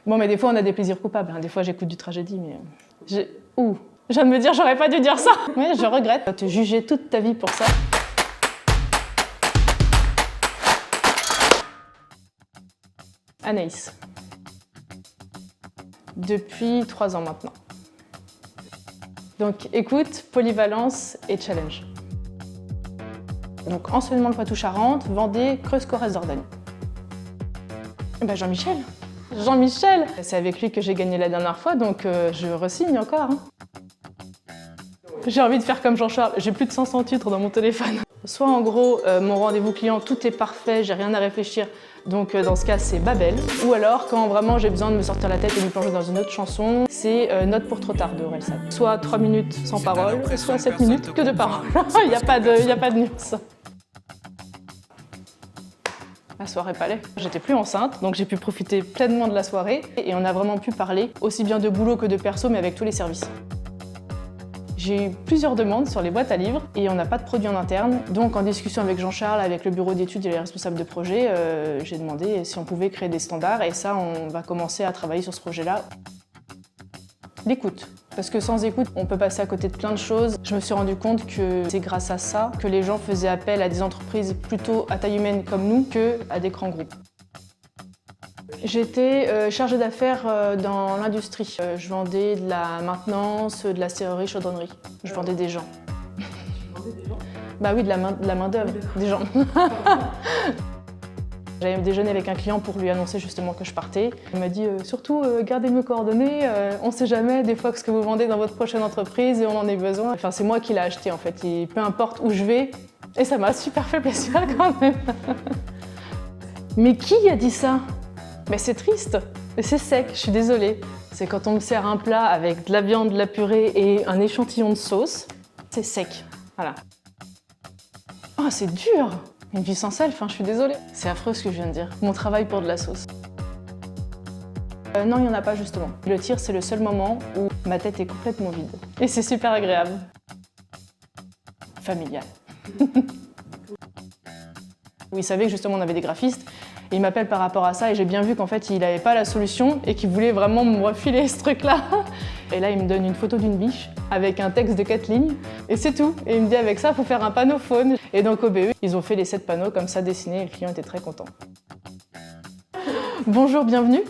Bon, mais des fois, on a des plaisirs coupables. Hein. Des fois, j'écoute du tragédie, mais... Ouh, je viens de me dire, j'aurais pas dû dire ça. Oui, je regrette. Te juger toute ta vie pour ça. Anaïs. Depuis 3 ans maintenant. Donc, écoute, polyvalence et challenge. Donc, enseignement le Poitou-Charentes, Vendée, Creuse-Corrèze, Dordogne. Ben Jean-Michel. Jean-Michel. C'est avec lui que j'ai gagné la dernière fois, donc je re-signe encore. Hein. J'ai envie de faire comme Jean-Charles. J'ai plus de 500 titres dans mon téléphone. Soit en gros, mon rendez-vous client, tout est parfait, j'ai rien à réfléchir. Donc dans ce cas, c'est Babel. Ou alors, quand vraiment j'ai besoin de me sortir la tête et de me plonger dans une autre chanson, c'est Note pour trop tard de Orelsan. Soit 3 minutes sans parole, soit 7 minutes que de paroles. Il n'y a pas de nuance. La soirée palais. J'étais plus enceinte, donc j'ai pu profiter pleinement de la soirée. Et on a vraiment pu parler, aussi bien de boulot que de perso, mais avec tous les services. J'ai eu plusieurs demandes sur les boîtes à livres et on n'a pas de produit en interne. Donc en discussion avec Jean-Charles, avec le bureau d'études et les responsables de projet, j'ai demandé si on pouvait créer des standards et ça, on va commencer à travailler sur ce projet-là. L'écoute. Parce que sans écoute, on peut passer à côté de plein de choses. Je me suis rendu compte que c'est grâce à ça que les gens faisaient appel à des entreprises plutôt à taille humaine comme nous qu'à des grands groupes. J'étais chargée d'affaires dans l'industrie. Je vendais de la maintenance, de la serrurerie, chaudronnerie. Je vendais des gens. Tu vendais des gens? Bah oui, de la main-d'œuvre, des gens. J'avais déjeuné avec un client pour lui annoncer justement que je partais. Il m'a dit surtout gardez mes coordonnées, on sait jamais des fois que ce que vous vendez dans votre prochaine entreprise et on en ait besoin. Enfin, c'est moi qui l'ai acheté en fait, et peu importe où je vais. Et ça m'a super fait plaisir quand même. Mais qui a dit ça? Mais c'est triste, c'est sec, je suis désolée. C'est quand on me sert un plat avec de la viande, de la purée et un échantillon de sauce, c'est sec, voilà. Oh, c'est dur! Une vie sans sel, je suis désolée. C'est affreux ce que je viens de dire. Mon travail pour de la sauce. Non, il n'y en a pas justement. Le tir, c'est le seul moment où ma tête est complètement vide. Et c'est super agréable. Familial. Il savait que justement on avait des graphistes. Et il m'appelle par rapport à ça et j'ai bien vu qu'en fait il n'avait pas la solution et qu'il voulait vraiment me refiler ce truc-là. Et là il me donne une photo d'une biche avec un texte de 4 lignes et c'est tout. Et il me dit avec ça il faut faire un panneau faune. Et donc au BE ils ont fait les 7 panneaux comme ça dessinés et le client était très content. Bonjour, bienvenue.